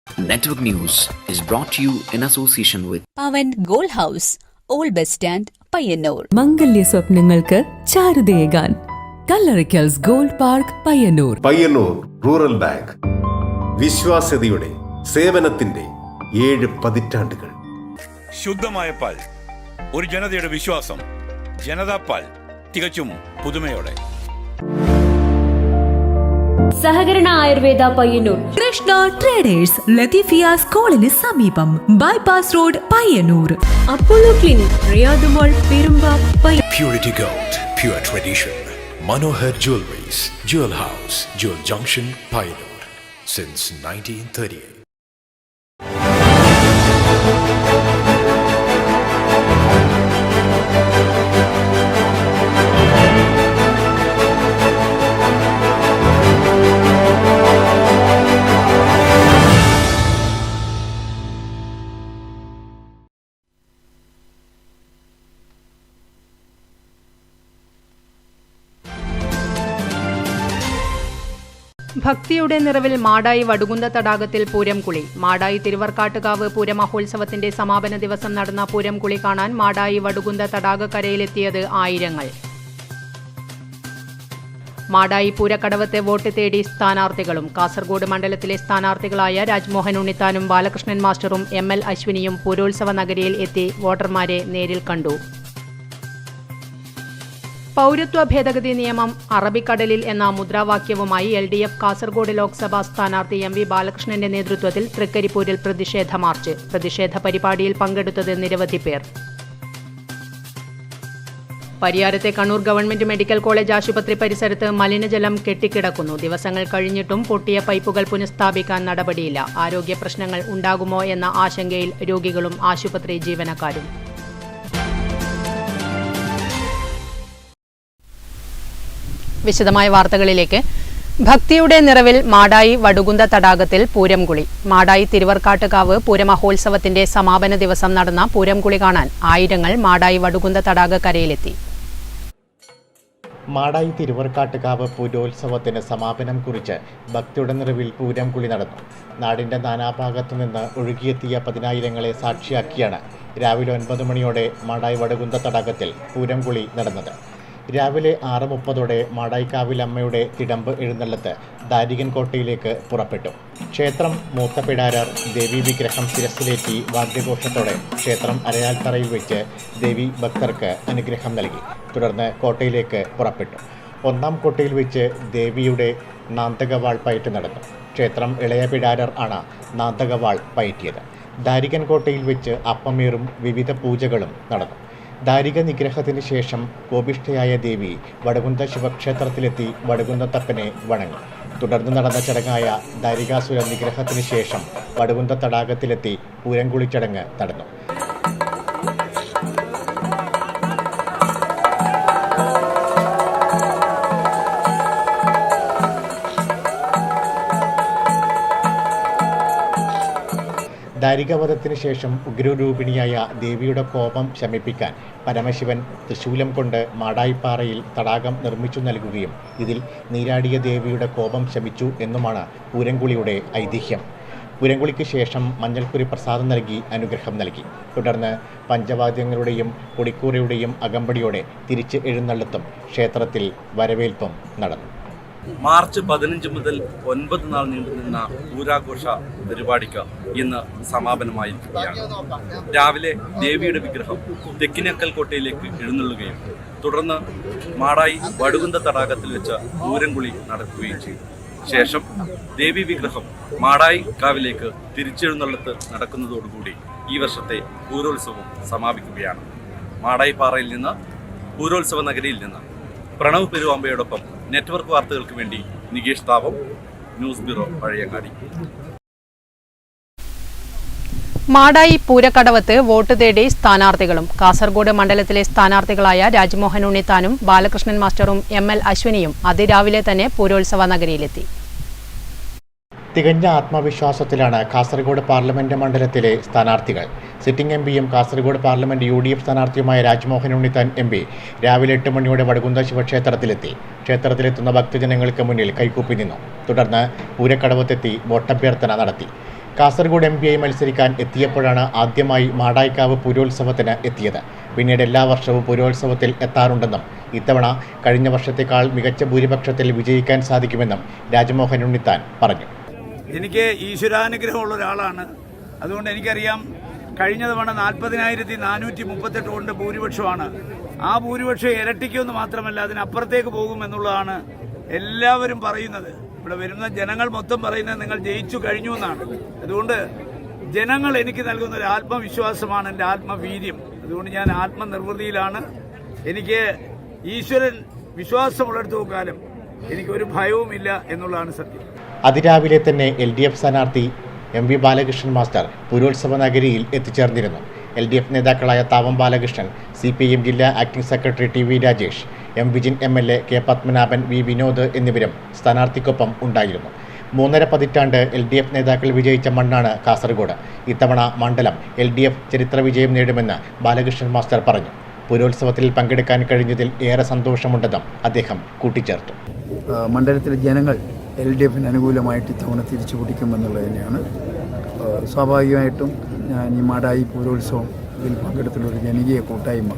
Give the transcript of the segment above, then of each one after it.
Network News is brought to you in association with Pavan Gold House, Old Bus Stand, Payyanur. മംഗല്യ സ്വപ്നങ്ങൾക്ക് ചാരുതയേകാൻ Kallarakkals gold park Payyanur. Payyanur rural bank വിശ്വാസ്യതയുടെ സേവനത്തിന്റെ 7 പതിറ്റാണ്ടുകൾ. ശുദ്ധമായ പാൽ, ഒരു ജനതയുടെ വിശ്വാസം. ജനതാ പാൽ, തികച്ചും പുതുമയോടെ. സഹകരണ ആയുർവേദ പയ്യന്നൂർ. കൃഷ്ണ ട്രേഡേഴ്സ്, ലത്തീഫിയ സ്കൂളിന് സമീപം, bypass road, Payyanur. Apollo clinic, Riyadh mall, Perumba, Purity Gold, pure tradition. Manohar Jewelries, Jewel House, Jewel Junction, Payyanur, since 1938. ഭക്തിയുടെ നിറവിൽ മാടായി വടുകുന്ത തടാകത്തിൽ പൂരംകുളി. മാടായി തിരുവർക്കാട്ടുകാവ് പൂരമഹോത്സവത്തിന്റെ സമാപന ദിവസം നടന്ന പൂരംകുളി കാണാൻ മാടായി വടുകുന്ത തടാകക്കരയിലെത്തിയത് ആയിരങ്ങൾ. മാടായി പൂരക്കടവത്തെ വോട്ട് തേടി സ്ഥാനാർത്ഥികളും. കാസർഗോഡ് മണ്ഡലത്തിലെ സ്ഥാനാർത്ഥികളായ രാജ്മോഹൻ ഉണ്ണിത്താനും ബാലകൃഷ്ണൻ മാസ്റ്ററും ML അശ്വിനിയും പൂരോത്സവ നഗരിയിൽ എത്തി വോട്ടർമാരെ നേരിൽ കണ്ടു. പൗരത്വ ഭേദഗതി നിയമം അറബിക്കടലിൽ എന്ന മുദ്രാവാക്യവുമായി LDF കാസർഗോഡ് ലോക്സഭാ സ്ഥാനാർത്ഥി MV ബാലകൃഷ്ണന്റെ നേതൃത്വത്തിൽ തൃക്കരിപ്പൂരിൽ പ്രതിഷേധ മാർച്ച്. പ്രതിഷേധ പരിപാടിയിൽ പങ്കെടുത്തത് നിരവധി പേർ. പരിയാരത്തെ കണ്ണൂർ ഗവൺമെന്റ് മെഡിക്കൽ കോളേജ് ആശുപത്രി പരിസരത്ത് മലിനജലം കെട്ടിക്കിടക്കുന്നു. ദിവസങ്ങൾ കഴിഞ്ഞിട്ടും പൊട്ടിയ പൈപ്പുകൾ പുനഃസ്ഥാപിക്കാൻ നടപടിയില്ല. ആരോഗ്യ പ്രശ്നങ്ങൾ ഉണ്ടാകുമോ എന്ന ആശങ്കയിൽ രോഗികളും ആശുപത്രി ജീവനക്കാരും. വിശദമായ വാർത്തകളിലേക്ക്. ഭക്തിയുടെ നിറവിൽ മാടായി വടുകുന്ത തടാകത്തിൽ പൂരംകുളി. മാടായി തിരുവർക്കാട്ടുകാവ് പൂരമഹോത്സവത്തിന്റെ സമാപന ദിവസം നടന്ന പൂരംകുളി കാണാൻ ആയിരങ്ങൾ മാടായി വടുകുന്ത തടാകക്കരയിലെത്തി. മാടായി തിരുവർക്കാട്ടുകാവ് പൂരോത്സവത്തിന് സമാപനം കുറിച്ച് ഭക്തിയുടെ നിറവിൽ പൂരംകുളി നടന്നു. നാടിൻ്റെ നാനാഭാഗത്തു നിന്ന് ഒഴുകിയെത്തിയ 10,000ങ്ങളെ സാക്ഷിയാക്കിയാണ് രാവിലെ 9 മണിയോടെ മാടായി വടുകുന്ത തടാകത്തിൽ പൂരംകുളി നടന്നത്. രാവിലെ 6:30 മാടായിക്കാവിൽ അമ്മയുടെ തിടമ്പ് എഴുന്നള്ളത്ത് ദാരികൻ കോട്ടയിലേക്ക് പുറപ്പെട്ടു. ക്ഷേത്രം മൂത്തപിടാരർ ദേവി വിഗ്രഹം ശിരസിലേറ്റി വാദ്യഘോഷത്തോടെ ക്ഷേത്രം അരയാൽത്തറയിൽ വെച്ച് ദേവി ഭക്തർക്ക് അനുഗ്രഹം നൽകി. തുടർന്ന് കോട്ടയിലേക്ക് പുറപ്പെട്ടു. 1-ാം കോട്ടയിൽ വെച്ച് ദേവിയുടെ നാന്തകവാൾ പയറ്റ് നടന്നു. ക്ഷേത്രം ഇളയ പിടാരർ ആണ് നാന്തകവാൾ പയറ്റിയത്. ദാരികൻ കോട്ടയിൽ വെച്ച് അപ്പമേറും വിവിധ പൂജകളും നടന്നു. ദാരിക നിഗ്രഹത്തിന് ശേഷം കോപിഷ്ഠയായ ദേവി വടുകുന്ത ശിവക്ഷേത്രത്തിലെത്തി വടുകുന്തത്തപ്പനെ വണങ്ങി. തുടർന്ന് നടന്ന ചടങ്ങായ ദാരികാസുര നിഗ്രഹത്തിന് ശേഷം വടുകുന്ത തടാകത്തിലെത്തി പൂരംകുളി ചടങ്ങ് നടന്നു. ദാരികവധത്തിന് ശേഷം ഉഗ്രരൂപിണിയായ ദേവിയുടെ കോപം ശമിപ്പിക്കാൻ പരമശിവൻ തൃശൂലം കൊണ്ട് മാടായിപ്പാറയിൽ തടാകം നിർമ്മിച്ചു നൽകുകയും ഇതിൽ നീരാടിയ ദേവിയുടെ കോപം ശമിച്ചു എന്നുമാണ് പൂരംകുളിയുടെ ഐതിഹ്യം. പൂരംകുളിക്ക് ശേഷം മഞ്ഞൾക്കുരി പ്രസാദം നൽകി അനുഗ്രഹം നൽകി. തുടർന്ന് പഞ്ചവാദ്യങ്ങളുടെയും കൊടിക്കൂറയുടെയും അകമ്പടിയോടെ തിരിച്ച് എഴുന്നള്ളത്തും ക്ഷേത്രത്തിൽ വരവേൽപ്പും നടന്നു. മാർച്ച് 15 മുതൽ 9 നാൾ നീണ്ടുനിന്ന പൂരാഘോഷ പരിപാടിക്ക് ഇന്ന് സമാപനമായിരിക്കുകയാണ്. രാവിലെ ദേവിയുടെ വിഗ്രഹം തെക്കിനക്കൽ കോട്ടയിലേക്ക് എഴുന്നള്ളുകയും തുടർന്ന് മാടായി വടുകുന്ത തടാകത്തിൽ വെച്ച് പൂരംകുളി നടക്കുകയും ചെയ്തു. ശേഷം ദേവി വിഗ്രഹം മാടായി കാവിലേക്ക് തിരിച്ചെഴുന്നള്ളത്ത് നടക്കുന്നതോടുകൂടി ഈ വർഷത്തെ പൂരോത്സവം സമാപിക്കുകയാണ്. മാടായി പാറയിൽ നിന്ന്, പൂരോത്സവ നഗരിയിൽ നിന്ന് പ്രണവ് പെരുവാമ്പയോടൊപ്പം നെറ്റ്വർക്ക് വാർത്തകൾക്ക് വേണ്ടി നികേഷ് താവം, ന്യൂസ് ബ്യൂറോ, പഴയങ്ങാടി. മാടായി പൂരക്കടവത്ത് വോട്ട് തേടി സ്ഥാനാർത്ഥികളും. കാസർഗോഡ് മണ്ഡലത്തിലെ സ്ഥാനാർത്ഥികളായ രാജ്മോഹൻ ഉണ്ണിത്താനും ബാലകൃഷ്ണൻ മാസ്റ്ററും ML അശ്വിനിയും അതിരാവിലെ തന്നെ പൂരോത്സവ നഗരിയിലെത്തി. തികഞ്ഞ ആത്മവിശ്വാസത്തിലാണ് കാസർഗോഡ് പാർലമെന്റ് മണ്ഡലത്തിലെ സ്ഥാനാർത്ഥികൾ. സിറ്റിംഗ് എംപിയും കാസർഗോഡ് പാർലമെന്റ് UDF സ്ഥാനാർത്ഥിയുമായ രാജ്മോഹൻ ഉണ്ണിത്താൻ MP രാവിലെ 8 മണിയോടെ വടകുന്ത ശിവക്ഷേത്രത്തിലെത്തി. ക്ഷേത്രത്തിലെത്തുന്ന ഭക്തജനങ്ങൾക്ക് മുന്നിൽ കൈകൂപ്പി നിന്നു. തുടർന്ന് പൂരക്കടവത്തെത്തി വോട്ടഭ്യർത്ഥന നടത്തി. കാസർഗോഡ് MPയായി മത്സരിക്കാൻ എത്തിയപ്പോഴാണ് ആദ്യമായി മാടായിക്കാവ് പൂരോത്സവത്തിന് എത്തിയത്. പിന്നീട് എല്ലാ വർഷവും പൂരോത്സവത്തിൽ എത്താറുണ്ടെന്നും ഇത്തവണ കഴിഞ്ഞ വർഷത്തേക്കാൾ മികച്ച ഭൂരിപക്ഷത്തിൽ വിജയിക്കാൻ സാധിക്കുമെന്നും രാജ്മോഹൻ ഉണ്ണിത്താൻ പറഞ്ഞു. എനിക്ക് ഈശ്വരാനുഗ്രഹമുള്ള ഒരാളാണ്. അതുകൊണ്ട് എനിക്കറിയാം, കഴിഞ്ഞ തവണ 40,438 കൊണ്ട് ഭൂരിപക്ഷമാണ്. ആ ഭൂരിപക്ഷം ഇരട്ടിക്കുമെന്ന് മാത്രമല്ല, അതിനപ്പുറത്തേക്ക് പോകുമെന്നുള്ളതാണ് എല്ലാവരും പറയുന്നത്. ഇവിടെ വരുന്ന ജനങ്ങൾ മൊത്തം പറയുന്നത് നിങ്ങൾ ജയിച്ചു കഴിഞ്ഞു എന്നാണ്. അതുകൊണ്ട് ജനങ്ങൾ എനിക്ക് നൽകുന്ന ഒരു ആത്മവിശ്വാസമാണ് എൻ്റെ ആത്മവീര്യം. അതുകൊണ്ട് ഞാൻ ആത്മനിർവൃതിയിലാണ്. എനിക്ക് ഈശ്വരൻ വിശ്വാസമുള്ളിടത്തോളം കാലം എനിക്കൊരു ഭയവുമില്ല എന്നുള്ളതാണ് സത്യം. അതിരാവിലെ തന്നെ LDF സ്ഥാനാർത്ഥി MV ബാലകൃഷ്ണൻ മാസ്റ്റർ പൂരോത്സവ നഗരിയിൽ എത്തിച്ചേർന്നിരുന്നു. LDF നേതാക്കളായ താവം ബാലകൃഷ്ണൻ, CPIM ജില്ലാ acting secretary TV Rajesh, M Vijin MLA, K Padmanabhan, V Vinod എന്നിവരും സ്ഥാനാർത്ഥിക്കൊപ്പം ഉണ്ടായിരുന്നു. 3.5 പതിറ്റാണ്ട് LDF നേതാക്കൾ വിജയിച്ച മണ്ണാണ് കാസർഗോഡ്. ഇത്തവണ മണ്ഡലം LDF ചരിത്ര വിജയം നേടുമെന്ന് ബാലകൃഷ്ണൻ മാസ്റ്റർ പറഞ്ഞു. പൂരോത്സവത്തിൽ പങ്കെടുക്കാൻ കഴിഞ്ഞതിൽ ഏറെ സന്തോഷമുണ്ടെന്നും അദ്ദേഹം കൂട്ടിച്ചേർത്തു. മണ്ഡലത്തിലെ ജനങ്ങൾ LDFന് അനുകൂലമായിട്ട് ഇത്തവണ തിരിച്ചു പിടിക്കുമെന്നുള്ളത് തന്നെയാണ്. സ്വാഭാവികമായിട്ടും ഞാൻ ഈ മാടായി പൂരോത്സവം ഇതിൽ പങ്കെടുത്തുള്ളൊരു ജനകീയ കൂട്ടായ്മ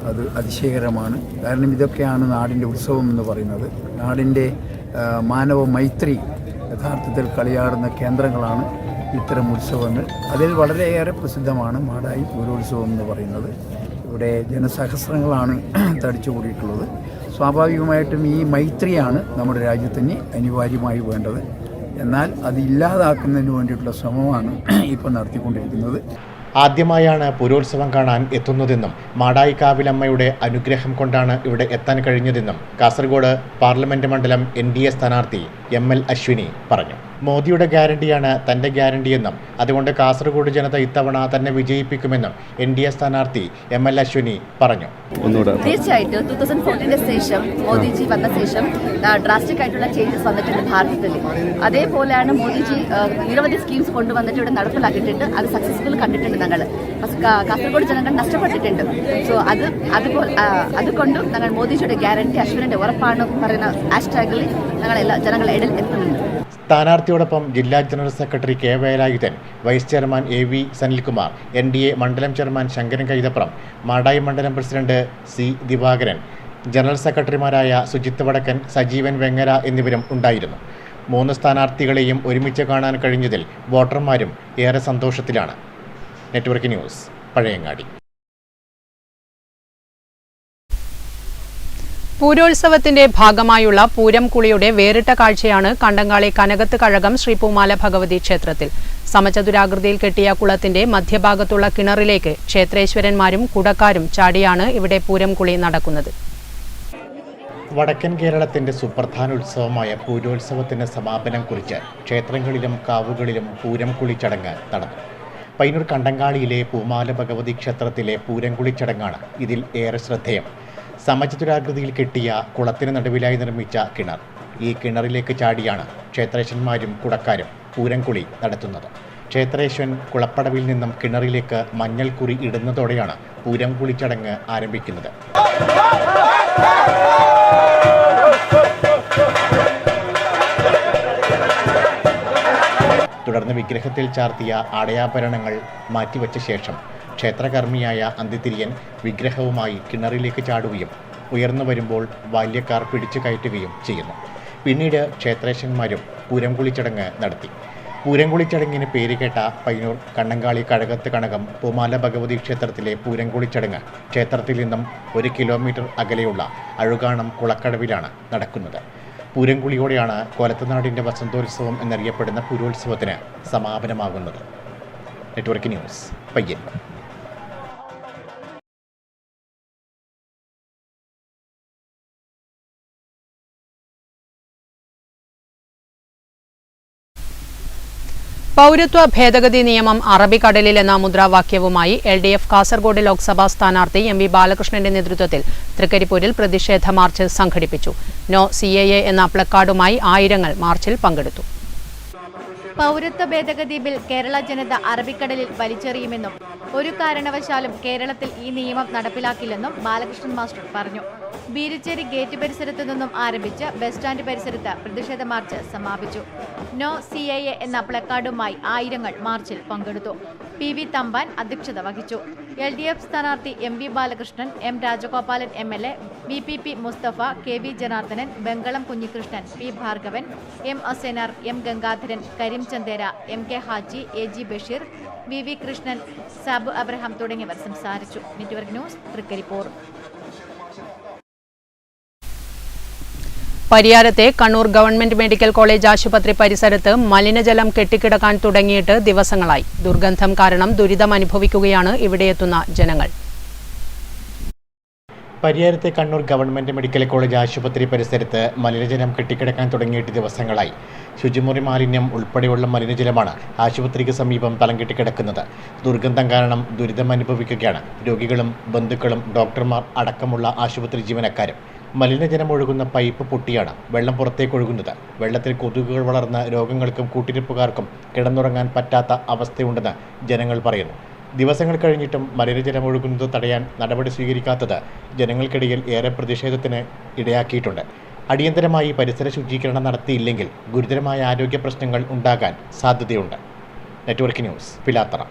അത് അതിശയകരമാണ്. കാരണം ഇതൊക്കെയാണ് നാടിൻ്റെ ഉത്സവം എന്ന് പറയുന്നത്. നാടിൻ്റെ മാനവ മൈത്രി യഥാർത്ഥത്തിൽ കളിയാടുന്ന കേന്ദ്രങ്ങളാണ് ഇത്തരം ഉത്സവങ്ങൾ. അതിൽ വളരെയേറെ പ്രസിദ്ധമാണ് മാടായി പൂരോത്സവം എന്ന് പറയുന്നത്. ഇവിടെ ജനസഹസ്രങ്ങളാണ് തടിച്ചു കൂടിയിട്ടുള്ളത്. സ്വാഭാവികമായിട്ടും ഈ മൈത്രിയാണ് നമ്മുടെ രാജ്യത്തിന് അനിവാര്യമായി വേണ്ടത്. എന്നാൽ അത് ഇല്ലാതാക്കുന്നതിന് വേണ്ടിയിട്ടുള്ള ശ്രമമാണ് ഇപ്പോൾ നടത്തിക്കൊണ്ടിരിക്കുന്നത്. ആദ്യമായാണ് പൂരോത്സവം കാണാൻ എത്തുന്നതെന്നും മാടായിക്കാവിലമ്മയുടെ അനുഗ്രഹം കൊണ്ടാണ് ഇവിടെ എത്താൻ കഴിഞ്ഞതെന്നും കാസർഗോഡ് പാർലമെന്റ് മണ്ഡലം NDA സ്ഥാനാർത്ഥി ML അശ്വിനി പറഞ്ഞു. മോദിയുടെ ഗ്യാരണ്ടിയാണ് തൻ്റെ ഗ്യാരണ്ടിയെന്നും അതുകൊണ്ട് കാസർഗോഡ് ജനത ഇത്തവണ തന്നെ വിജയിപ്പിക്കുമെന്നും NDA സ്ഥാനാർത്ഥി ML അശ്വിനി പറഞ്ഞു. തീർച്ചയായിട്ടും 2014 ശേഷം മോദിജി വന്ന ശേഷം ഡ്രാസ്റ്റിക് ആയിട്ടുള്ള ചേഞ്ചസ് വന്നിട്ടുണ്ട് ഭാരതത്തിൽ. അതേപോലെയാണ് മോദിജി നിരവധി സ്കീംസ് കൊണ്ടുവന്നിട്ട് ഇവിടെ നടപ്പിലാക്കിയിട്ടുണ്ട്. അത് സക്സസ്ഫുൾ കണ്ടിട്ടുണ്ട്. ഞങ്ങൾ കാസർഗോഡ് ജനങ്ങൾ നഷ്ടപ്പെട്ടിട്ടുണ്ട്. സോ അതുകൊണ്ട് ഞങ്ങൾ മോദിജിയുടെ ഗ്യാരണ്ടി അശ്വിനിന്റെ ഉറപ്പാണ് പറയുന്ന ഹാഷ്ടാഗിൽ ഞങ്ങൾ എല്ലാ ജനങ്ങളുടെ ഇടയിൽ എത്തുന്നുണ്ട്. സ്ഥാനാർത്ഥിയോടൊപ്പം ജില്ലാ general secretary K Velayudhan, vice chairman AV Sanilkumar, NDA മണ്ഡലം ചെയർമാൻ ശങ്കരൻ കൈതപ്രം, മാടായി മണ്ഡലം പ്രസിഡന്റ് C ദിവാകരൻ, ജനറൽ സെക്രട്ടറിമാരായ സുജിത്ത് വടക്കൻ, സജീവൻ വെങ്ങര എന്നിവരും ഉണ്ടായിരുന്നു. 3 സ്ഥാനാർത്ഥികളെയും ഒരുമിച്ച് കാണാൻ കഴിഞ്ഞതിൽ വോട്ടർമാരും ഏറെ സന്തോഷത്തിലാണ്. Network news, Pazhayangadi. പൂരോത്സവത്തിന്റെ ഭാഗമായുള്ള പൂരം കുളിയുടെ വേറിട്ട കാഴ്ചയാണ് കണ്ടങ്ങാളി കനകത്ത് കഴകം ശ്രീ പൂമാല ഭഗവതി ക്ഷേത്രത്തിൽ. സമചതുരാകൃതിയിൽ കെട്ടിയ കുളത്തിന്റെ മധ്യഭാഗത്തുള്ള കിണറിലേക്ക് ക്ഷേത്രേശ്വരന്മാരും കുടക്കാരും ചാടിയാണ് ഇവിടെ പൂരം കുളി നടക്കുന്നത്. വടക്കൻ കേരളത്തിന്റെ സുപ്രധാന ഉത്സവമായ പൂരോത്സവത്തിന് സമാപനം കുറിച്ച് ക്ഷേത്രങ്ങളിലും കാവുകളിലും പൂരം കുളി ചടങ്ങ് നടന്നു. പയ്യന്നൂർ കണ്ടങ്ങാളിയിലെ പൂമാല ഭഗവതി ക്ഷേത്രത്തിലെ പൂരംകുളി ചടങ്ങാണ് ഇതിൽ ഏറെ ശ്രദ്ധേയം. സമചതുരാകൃതിയിൽ കെട്ടിയ കുളത്തിന് നടുവിലായി നിർമ്മിച്ച കിണർ. ഈ കിണറിലേക്ക് ചാടിയാണ് ക്ഷേത്രേശ്വരന്മാരും കുടക്കാരും പൂരംകുളി നടത്തുന്നത്. ക്ഷേത്രേശ്വരൻ കുളപ്പടവിൽ നിന്നും കിണറിലേക്ക് മഞ്ഞൾക്കുറി ഇടുന്നതോടെയാണ് പൂരംകുളി ചടങ്ങ് ആരംഭിക്കുന്നത്. തുടർന്ന് വിഗ്രഹത്തിൽ ചാർത്തിയ ആടയാഭരണങ്ങൾ മാറ്റിവെച്ച ശേഷം ക്ഷേത്രകർമ്മിയായ അന്തിതിരിയൻ വിഗ്രഹവുമായി കിണറിലേക്ക് ചാടുകയും ഉയർന്നു വരുമ്പോൾ ബാല്യക്കാർ പിടിച്ചു കയറ്റുകയും ചെയ്യുന്നു. പിന്നീട് ക്ഷേത്രേശ്വരന്മാരും പൂരംകുളി ചടങ്ങ് നടത്തി. പൂരംകുളി ചടങ്ങിന് പേരുകേട്ട പയ്യന്നൂർ കണ്ണങ്കാളി കഴകത്ത് കണകം പൂമാല ഭഗവതി ക്ഷേത്രത്തിലെ പൂരംകുളി ചടങ്ങ് ക്ഷേത്രത്തിൽ നിന്നും 1 കിലോമീറ്റർ അകലെയുള്ള അഴുകാണം കുളക്കടവിലാണ് നടക്കുന്നത്. പൂരംകുളിയോടെയാണ് കോലത്തുനാടിൻ്റെ വസന്തോത്സവം എന്നറിയപ്പെടുന്ന പൂരോത്സവത്തിന് സമാപനമാകുന്നത്. Network news, Payyanur. പൗരത്വ ഭേദഗതി നിയമം അറബിക്കടലിൽ എന്ന മുദ്രാവാക്യവുമായി LDF കാസർഗോഡ് ലോക്സഭാ സ്ഥാനാർത്ഥി MV ബാലകൃഷ്ണന്റെ നേതൃത്വത്തിൽ തൃക്കരിപ്പൂരിൽ പ്രതിഷേധ മാർച്ച് സംഘടിപ്പിച്ചു. നോ CAA എന്ന പ്ലക്കാർഡുമായി ആയിരങ്ങൾ മാർച്ചിൽ പങ്കെടുത്തു. പൗരത്വ ഭേദഗതി ബിൽ കേരള ജനത അറബിക്കടലിൽ വലിച്ചെറിയുമെന്നും ഒരു കാരണവശാലും കേരളത്തിൽ ഈ നിയമം നടപ്പിലാക്കില്ലെന്നും ബാലകൃഷ്ണൻ മാസ്റ്റർ പറഞ്ഞു. ബീരിച്ചേരി ഗേറ്റ് പരിസരത്തു നിന്നും ആരംഭിച്ച് ബസ് സ്റ്റാൻഡ് പരിസരത്ത് പ്രതിഷേധ മാർച്ച് സമാപിച്ചു. നോ CAA എന്ന പ്ലക്കാർഡുമായി ആയിരങ്ങൾ മാർച്ചിൽ പങ്കെടുത്തു. PV തമ്പാൻ അധ്യക്ഷത വഹിച്ചു. LDF സ്ഥാനാർത്ഥി MV Balakrishnan, M Rajagopalan MLA, VPP Mustafa, KV Janardhanan, Bangalam Kunhikrishnan, P Bhargavan, M Asainar, M Gangadharan, Kareem Chandera, MK Haji, AG Basheer, VV Krishnan, Sabu Abraham തുടങ്ങിയവർ സംസാരിച്ചു. Network news, Thrikaripur. പരിയാരത്തെ കണ്ണൂർ ഗവൺമെന്റ് മെഡിക്കൽ കോളേജ് ആശുപത്രി പരിസരത്ത് മലിനജലം കെട്ടിക്കിടക്കാൻ തുടങ്ങിയിട്ട് ദിവസങ്ങളായി. ദുർഗന്ധം കാരണം ദുരിതം അനുഭവിക്കുകയാണ് ഇവിടെയെത്തുന്ന ജനങ്ങൾ. പരിയാരത്തെ കണ്ണൂർ ഗവൺമെന്റ് മെഡിക്കൽ കോളേജ് ആശുപത്രി പരിസരത്ത് മലിനജലം കെട്ടിക്കിടക്കാൻ തുടങ്ങിയിട്ട് ദിവസങ്ങളായി. ശുചിമുറി മാലിന്യം ഉൾപ്പെടെയുള്ള മലിനജലമാണ് ആശുപത്രിക്ക് സമീപം തളം കെട്ടിക്കിടക്കുന്നത്. ദുർഗന്ധം കാരണം ദുരിതം അനുഭവിക്കുകയാണ് രോഗികളും ബന്ധുക്കളും ഡോക്ടർമാർ അടക്കമുള്ള ആശുപത്രി ജീവനക്കാരും. മലിനജലം ഒഴുകുന്ന പൈപ്പ് പൊട്ടിയാണ് വെള്ളം പുറത്തേക്ക് ഒഴുകുന്നത്. വെള്ളത്തിൽ കൊതുകുകൾ വളർന്ന് രോഗങ്ങൾക്കും കൂട്ടിരിപ്പുകാർക്കും കിടന്നുറങ്ങാൻ പറ്റാത്ത അവസ്ഥയുണ്ടെന്ന് ജനങ്ങൾ പറയുന്നു. ദിവസങ്ങൾ കഴിഞ്ഞിട്ടും മലിനജലം ഒഴുകുന്നത് തടയാൻ നടപടി സ്വീകരിക്കാത്തത് ജനങ്ങൾക്കിടയിൽ ഏറെ പ്രതിഷേധത്തിന് ഇടയാക്കിയിട്ടുണ്ട്. അടിയന്തരമായി പരിസര ശുചീകരണം നടത്തിയില്ലെങ്കിൽ ഗുരുതരമായ ആരോഗ്യ പ്രശ്നങ്ങൾ ഉണ്ടാകാൻ സാധ്യതയുണ്ട്. Network news, Pilathara.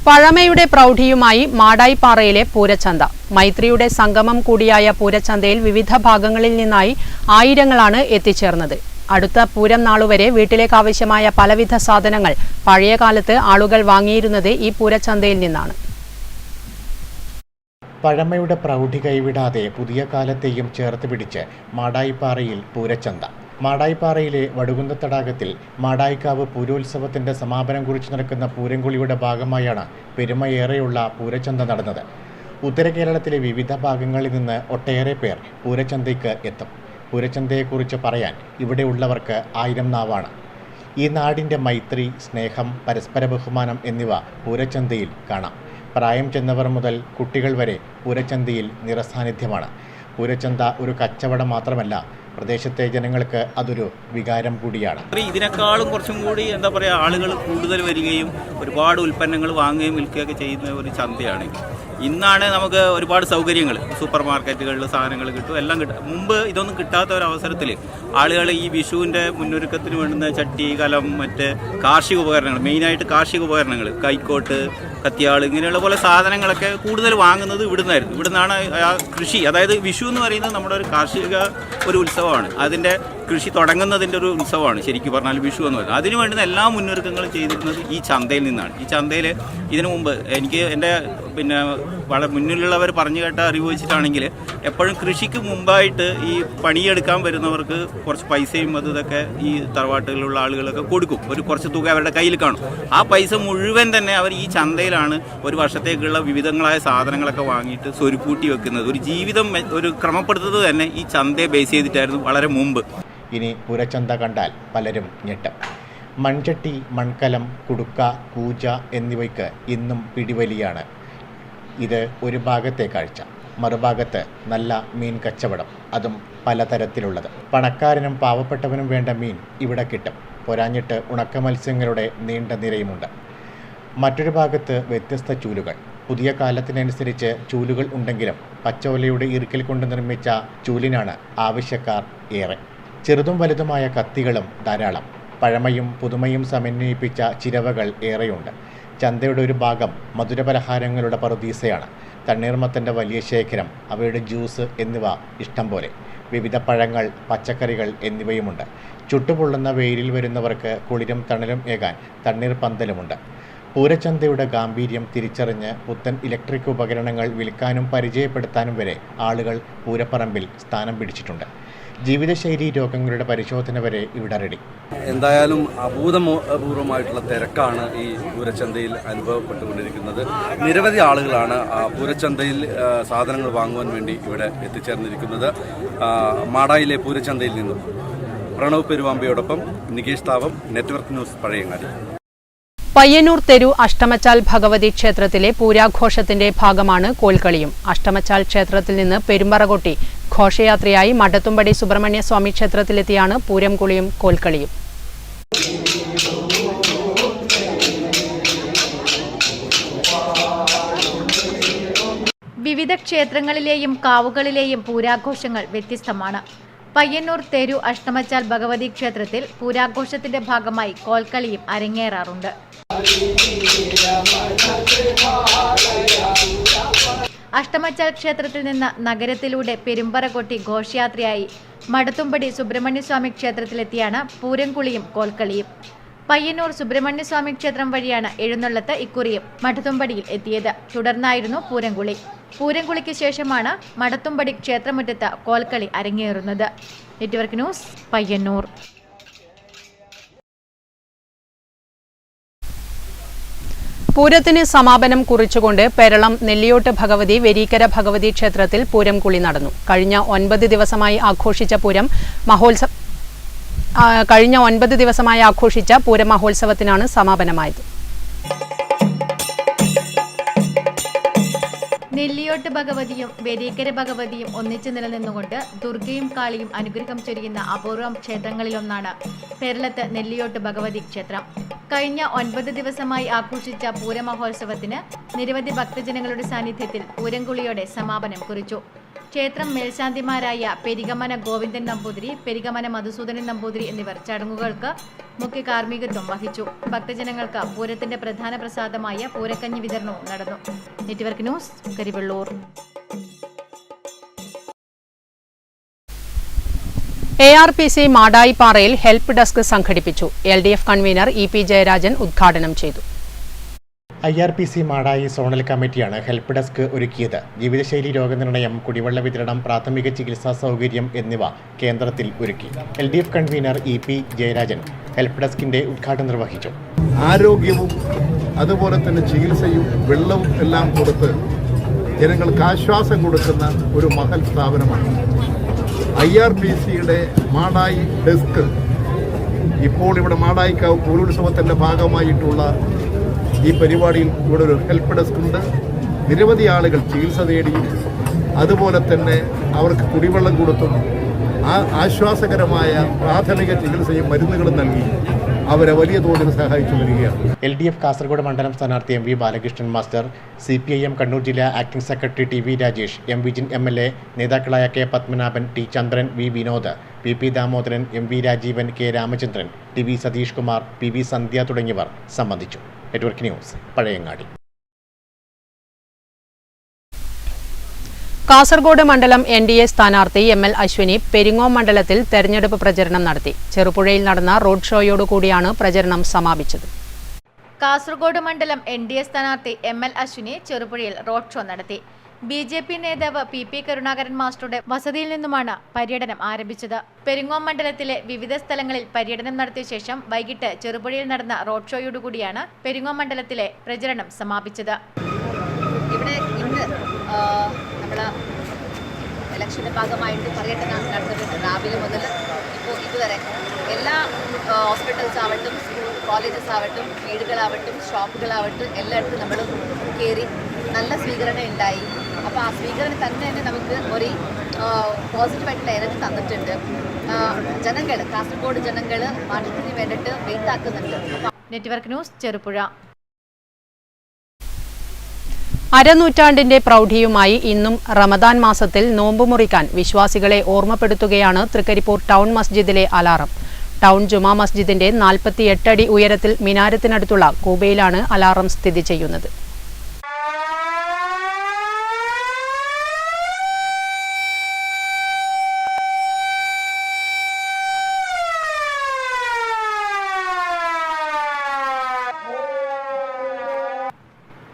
പഴമയുടെ പ്രൗഢിയുമായി മാടായിപ്പാറയിലെ പൂരച്ചന്ത. മൈത്രിയുടെ സംഗമം കൂടിയായ പൂരച്ചന്തയിൽ വിവിധ ഭാഗങ്ങളിൽ നിന്നായി ആയിരങ്ങളാണ് എത്തിച്ചേർന്നത്. അടുത്ത പൂരം നാളുവരെ വീട്ടിലേക്ക് ആവശ്യമായ പലവിധ സാധനങ്ങൾ പഴയ കാലത്ത് ആളുകൾ വാങ്ങിയിരുന്നത് ഈ പൂരച്ചന്തയിൽ നിന്നാണ്. പഴമയുടെ പ്രൗഢി കൈവിടാതെ പുതിയ കാലത്തെയും ചേർത്ത് പിടിച്ച് മാടായിപ്പാറയിൽ പൂരച്ചന്ത. മാടായിപ്പാറയിലെ വടുകുന്ന തടാകത്തിൽ മാടായിക്കാവ് പൂരോത്സവത്തിന്റെ സമാപനം കുറിച്ച് നടക്കുന്ന പൂരംകുളിയുടെ ഭാഗമായാണ് പെരുമയേറെയുള്ള പൂരച്ചന്ത നടന്നത്. ഉത്തര കേരളത്തിലെ വിവിധ ഭാഗങ്ങളിൽ നിന്ന് ഒട്ടേറെ പേർ പൂരച്ചന്തയ്ക്ക് എത്തും. പൂരച്ചന്തയെക്കുറിച്ച് പറയാൻ ഇവിടെയുള്ളവർക്ക് 1000 നാവാണ്. ഈ നാടിൻ്റെ മൈത്രി, സ്നേഹം, പരസ്പര ബഹുമാനം എന്നിവ പൂരച്ചന്തയിൽ കാണാം. പ്രായം ചെന്നവർ മുതൽ കുട്ടികൾ വരെ പൂരച്ചന്തയിൽ നിറസാന്നിധ്യമാണ്. പൂരച്ചന്ത ഒരു കച്ചവടം മാത്രമല്ല, പ്രദേശത്തെ ജനങ്ങൾക്ക് അതൊരു വികാരം കൂടിയാണ്. ഇതിനേക്കാളും കുറച്ചും കൂടി എന്താ പറയുക, ആളുകൾ കൂടുതൽ വരികയും ഒരുപാട് ഉൽപ്പന്നങ്ങൾ വാങ്ങുകയും വിൽക്കുകയൊക്കെ ചെയ്യുന്ന ഒരു ചന്തയാണ്. ഇന്നാണ് നമുക്ക് ഒരുപാട് സൗകര്യങ്ങൾ, സൂപ്പർ മാർക്കറ്റുകളിൽ സാധനങ്ങൾ കിട്ടും, എല്ലാം കിട്ടും. മുമ്പ് ഇതൊന്നും കിട്ടാത്ത ഒരു അവസരത്തിൽ ആളുകൾ ഈ വിഷുവിൻ്റെ മുന്നൊരുക്കത്തിന് വേണ്ടുന്ന ചട്ടി, കലം, മറ്റ് കാർഷിക ഉപകരണങ്ങൾ, മെയിനായിട്ട് കാർഷിക ഉപകരണങ്ങൾ, കൈക്കോട്ട്, കത്തിയാൾ, ഇങ്ങനെയുള്ള പോലെ സാധനങ്ങളൊക്കെ കൂടുതൽ വാങ്ങുന്നത് ഇവിടുന്നായിരുന്നു. ഇവിടുന്നാണ് കൃഷി, അതായത് വിഷു എന്ന് പറയുന്നത് നമ്മുടെ ഒരു കാർഷിക ഒരു ഉത്സവമാണ്. അതിൻ്റെ കൃഷി തുടങ്ങുന്നതിൻ്റെ ഒരു ഉത്സവമാണ് ശരിക്കും പറഞ്ഞാൽ വിഷു എന്ന് പറയുന്നത്. അതിന് വേണ്ടുന്ന എല്ലാ മുന്നൊരുക്കങ്ങളും ചെയ്തിരുന്നത് ഈ ചന്തയിൽ നിന്നാണ്. ഈ ചന്തയിൽ ഇതിനു മുമ്പ് എനിക്ക് എൻ്റെ വളരെ മുന്നിലുള്ളവർ പറഞ്ഞു കേട്ട അറിവ് വെച്ചിട്ടാണെങ്കിൽ എപ്പോഴും കൃഷിക്ക് മുമ്പായിട്ട് ഈ പണിയെടുക്കാൻ വരുന്നവർക്ക് കുറച്ച് പൈസയും ഇതൊക്കെ ഈ തറവാട്ടുകളിലുള്ള ആളുകളൊക്കെ കൊടുക്കും. ഒരു കുറച്ച് തുക അവരുടെ കയ്യിൽ കാണും. ആ പൈസ മുഴുവൻ തന്നെ അവർ ഈ ചന്തയിലാണ് ഒരു വർഷത്തേക്കുള്ള വിവിധങ്ങളായ സാധനങ്ങളൊക്കെ വാങ്ങിയിട്ട് സ്വരുക്കൂട്ടി വെക്കുന്നത്. ഒരു ജീവിതം ഒരു ക്രമപ്പെടുത്തുന്നത് തന്നെ ഈ ചന്തയെ ബേസ് ചെയ്തിട്ടായിരുന്നു വളരെ മുമ്പ്. ഇനി പൂരച്ചന്ത കണ്ടാൽ പലരും ഞെട്ടും. മൺചട്ടി, മൺകലം, കുടുക്ക, കൂജ എന്നിവയ്ക്ക് ഇന്നും പിടിവലിയാണ്. ഇത് ഒരു ഭാഗത്തെ കാഴ്ച. മറുഭാഗത്ത് നല്ല മീൻ കച്ചവടം, അതും പലതരത്തിലുള്ളത്. പണക്കാരനും പാവപ്പെട്ടവനും വേണ്ട മീൻ ഇവിടെ കിട്ടും. പോരാഞ്ഞിട്ട് ഉണക്ക മത്സ്യങ്ങളുടെ നീണ്ട നിരയുമുണ്ട്. മറ്റൊരു ഭാഗത്ത് വ്യത്യസ്ത ചൂലുകൾ. പുതിയ കാലത്തിനനുസരിച്ച് ചൂലുകൾ ഉണ്ടെങ്കിലും പച്ചോലയുടെ ഈർക്കിൽ കൊണ്ട് നിർമ്മിച്ച ചൂലിനാണ് ആവശ്യക്കാർ ഏറെ. ചെറുതും വലുതുമായ കത്തികളും ധാരാളം. പഴമയും പുതുമയും സമന്വയിപ്പിച്ച ചിരവകൾ ഏറെയുണ്ട്. ചന്തയുടെ ഒരു ഭാഗം മധുരപലഹാരങ്ങളുടെ പറുദീസയാണ്. തണ്ണീർമത്തൻ്റെ വലിയ ശേഖരം, അവയുടെ ജ്യൂസ് എന്നിവ ഇഷ്ടം പോലെ. വിവിധ പഴങ്ങൾ, പച്ചക്കറികൾ എന്നിവയുമുണ്ട്. ചുട്ടുപൊള്ളുന്ന വെയിലിൽ വരുന്നവർക്ക് കുളിരും തണലും ഏകാൻ തണ്ണീർ പന്തലുമുണ്ട്. പൂരച്ചന്തയുടെ ഗാംഭീര്യം തിരിച്ചറിഞ്ഞ് പുത്തൻ ഇലക്ട്രിക് ഉപകരണങ്ങൾ വിൽക്കാനും പരിചയപ്പെടുത്താനും വരെ ആളുകൾ പൂരപ്പറമ്പിൽ സ്ഥാനം പിടിച്ചിട്ടുണ്ട്. ജീവിതശൈലി രോഗങ്ങളുടെ പരിശോധന വരെ ഇവിടെ റെഡി. എന്തായാലും അഭൂതപൂർവമായിട്ടുള്ള തിരക്കാണ് ഈ പൂരച്ചന്തയിൽ അനുഭവപ്പെട്ടുകൊണ്ടിരിക്കുന്നത്. നിരവധി ആളുകളാണ് പൂരച്ചന്തയിൽ സാധനങ്ങൾ വാങ്ങുവാൻ വേണ്ടി ഇവിടെ എത്തിച്ചേർന്നിരിക്കുന്നത്. മാടായിലെ പൂരച്ചന്തയിൽ നിന്നും പ്രണവ് പെരുവാമ്പയോടൊപ്പം നികേഷ് താവം, നെറ്റ്വർക്ക് ന്യൂസ്, പഴയങ്ങാടി. പയ്യന്നൂർ തെരു അഷ്ടമച്ചാൽ ഭഗവതി ക്ഷേത്രത്തിലെ പൂരാഘോഷത്തിന്റെ ഭാഗമാണ് കോൽക്കളിയും. അഷ്ടമച്ചാൽ ക്ഷേത്രത്തിൽ നിന്ന് പെരുമ്പറ കൊട്ടി ഘോഷയാത്രയായി മഠത്തുംപടി സുബ്രഹ്മണ്യ സ്വാമി ക്ഷേത്രത്തിലെത്തിയാണ് പൂരം കുളിയും കോൽക്കളിയും. വിവിധ ക്ഷേത്രങ്ങളിലെയും കാവുകളിലെയും പൂരാഘോഷങ്ങൾ വ്യത്യസ്തമാണ്. പയ്യന്നൂർ തെരു അഷ്ടമച്ചാൽ ഭഗവതി ക്ഷേത്രത്തിൽ പൂരാഘോഷത്തിന്റെ ഭാഗമായി കോൽക്കളിയും അരങ്ങേറാറുണ്ട്. അഷ്ടമച്ചാൽ ക്ഷേത്രത്തിൽ നിന്ന് നഗരത്തിലൂടെ പെരുമ്പറ കൊട്ടി ഘോഷയാത്രയായി മഠത്തുംപടി സുബ്രഹ്മണ്യസ്വാമി ക്ഷേത്രത്തിലെത്തിയാണ് പൂരംകുളിയും കോൽക്കളിയും. പയ്യന്നൂർ സുബ്രഹ്മണ്യസ്വാമി ക്ഷേത്രം വഴിയാണ് എഴുന്നള്ളത്ത് ഇക്കുറിയും മഠത്തുംപടിയിൽ എത്തിയത്. തുടർന്നായിരുന്നു പൂരംകുളി. പൂരംകുളിക്ക് ശേഷമാണ് മഠത്തുംപടി ക്ഷേത്രമുറ്റത്ത് കോൽക്കളി അരങ്ങേറുന്നത്. Network news, Payyanur. പൂരത്തിന് സമാപനം കുറിച്ചുകൊണ്ട് പെരളം നെല്ലിയോട്ട് ഭഗവതി വെരീക്കര ഭഗവതി ക്ഷേത്രത്തിൽ പൂരംകുളി നടന്നു. കഴിഞ്ഞ 9 ദിവസമായി ആഘോഷിച്ച പൂരമഹോത്സവത്തിനാണ് സമാപനമായത്. നെല്ലിയോട്ട് ഭഗവതിയും വെരീക്കര ഭഗവതിയും ഒന്നിച്ചു നിലനിന്നുകൊണ്ട് ദുർഗയും കാളിയും അനുഗ്രഹം ചൊരിയുന്ന അപൂർവം ക്ഷേത്രങ്ങളിലൊന്നാണ് പെരളത്ത് നെല്ലിയോട്ട് ഭഗവതി ക്ഷേത്രം. കഴിഞ്ഞ 9 ദിവസമായി ആഘോഷിച്ച പൂരമഹോത്സവത്തിന് നിരവധി ഭക്തജനങ്ങളുടെ സാന്നിധ്യത്തിൽ പൂരംകുളിയോടെ സമാപനം കുറിച്ചു. ക്ഷേത്രം മേൽശാന്തിമാരായ പെരികമന ഗോവിന്ദൻ നമ്പൂതിരി, പെരികമന മധുസൂദനൻ നമ്പൂതിരി എന്നിവർ ചടങ്ങുകൾക്ക് മുഖ്യ കാർമ്മികത്വം വഹിച്ചു. ഭക്തജനങ്ങൾക്ക് പൂരത്തിന്റെ പ്രധാന പ്രസാദമായ പൂരക്കഞ്ഞി വിതരണവും നടന്നു. Network news, Karivellur. ARPC മാടായിപ്പാറയിൽ ഹെൽപ്പ് ഡെസ്ക് സംഘടിപ്പിച്ചു. LDF കൺവീനർ EP ജയരാജൻ ഉദ്ഘാടനം ചെയ്തു. IRPC മാടായി സോണൽ കമ്മിറ്റിയാണ് ഹെൽപ്പ് ഡെസ്ക് ഒരുക്കിയത്. ജീവിതശൈലി രോഗനിർണയം, കുടിവെള്ള വിതരണം, പ്രാഥമിക ചികിത്സാ സൗകര്യം എന്നിവ കേന്ദ്രത്തിൽ ഒരുക്കി. LDF convener EP Jayarajan help ഡെസ്കിന്റെ ഉദ്ഘാടനം നിർവഹിച്ചു. ആരോഗ്യവും അതുപോലെ തന്നെ ചികിത്സയും വെള്ളവും എല്ലാം കൊടുത്ത് ജനങ്ങൾക്ക് ആശ്വാസം കൊടുക്കുന്ന ഒരു മഹൽ സ്ഥാപനമാണ് IRPCയുടെ മാടായി ഡെസ്ക്. ഇപ്പോൾ ഇവിടെ മാടായിക്കാവ് പൂരോത്സവത്തിൻ്റെ ഭാഗമായിട്ടുള്ള ഈ പരിപാടിയിൽ ഇവിടെ ഒരു ഹെൽപ്പ് ഡെസ്ക് ഉണ്ട്. നിരവധി ആളുകൾ ചികിത്സ തേടിയും അതുപോലെ തന്നെ അവർക്ക് കുടിവെള്ളം കൊടുത്തും ആശ്വാസകരമായ പ്രാഥമിക ചികിത്സയും മരുന്നുകളും നൽകി അവരെ വലിയ തോതിൽ സഹായിച്ചു വരികയാണ്. LDF കാസർഗോഡ് മണ്ഡലം സ്ഥാനാർത്ഥി MV Balakrishnan master, CPIM Kannur ജില്ലാ acting secretary TV Rajesh, M Vijin MLA, നേതാക്കളായ K Padmanabhan, T Chandran, V Vinod, PP Damodaran, MV Rajeevan, K Ramachandran, TV Satheesh Kumar, PV Sandhya തുടങ്ങിയവർ സംബന്ധിച്ചു. Network news, Pazhayangadi. കാസർഗോഡ് മണ്ഡലം NDA സ്ഥാനാർത്ഥി ML അശ്വിനി പെരിങ്ങോം മണ്ഡലത്തിൽ തെരഞ്ഞെടുപ്പ് പ്രചരണം നടത്തി. ചെറുപുഴയിൽ നടന്ന റോഡ് ഷോയോടുകൂടിയാണ് പ്രചരണം സമാപിച്ചത്. കാസർഗോഡ് മണ്ഡലം NDA സ്ഥാനാർത്ഥി ML അശ്വിനി ചെറുപുഴയിൽ റോഡ് ഷോ നടത്തി. BJP നേതാവ് PP കരുണാകരൻ മാസ്റ്ററുടെ വസതിയിൽ നിന്നുമാണ് പര്യടനം ആരംഭിച്ചത്. പെരിങ്ങോം മണ്ഡലത്തിലെ വിവിധ സ്ഥലങ്ങളിൽ പര്യടനം നടത്തിയ ശേഷം വൈകിട്ട് ചെറുപുഴയിൽ നടന്ന റോഡ് ഷോയോടുകൂടിയാണ് പെരിങ്ങോം മണ്ഡലത്തിലെ പ്രചരണം സമാപിച്ചത്. ഇവിടെ ഇന്ന് നമ്മൾ ഇലക്ഷൻ്റെ ഭാഗമായിട്ട് പര്യടനം നടത്തിയിട്ടുണ്ട്. രാവിലെ മുതൽ ഇപ്പോൾ ഇതുവരെ എല്ലാ ഹോസ്പിറ്റൽസ് ആവട്ടും, കോളേജസ് ആവട്ടും, വീടുകളാവട്ടും, ഷോപ്പുകളാവട്ടും എല്ലായിടത്തും നമ്മൾ കയറി നല്ല സ്വീകരണം ഉണ്ടായി. അപ്പോൾ ആ സ്വീകരണം തന്നെ നമുക്ക് ഒരു പോസിറ്റീവായിട്ടുള്ള എനർജി തന്നിട്ടുണ്ട്. ജനങ്ങൾ, കാസർഗോഡ് ജനങ്ങൾ മാറ്റത്തിന് വേണ്ടിയിട്ട് വെയിറ്റ് ആക്കുന്നുണ്ട്. Network news, Cherupuzha. അരനൂറ്റാണ്ടിന്റെ പ്രൗഢിയുമായി ഇന്നും റമദാൻ മാസത്തിൽ നോമ്പ് മുറിക്കാൻ വിശ്വാസികളെ ഓർമ്മപ്പെടുത്തുകയാണ് തൃക്കരിപ്പൂർ ടൗൺ മസ്ജിദിലെ അലാറം. ടൗൺ ജുമാ മസ്ജിദിന്റെ 48 അടി ഉയരത്തിൽ മിനാരത്തിനടുത്തുള്ള കൂബയിലാണ് അലാറം സ്ഥിതി ചെയ്യുന്നത്.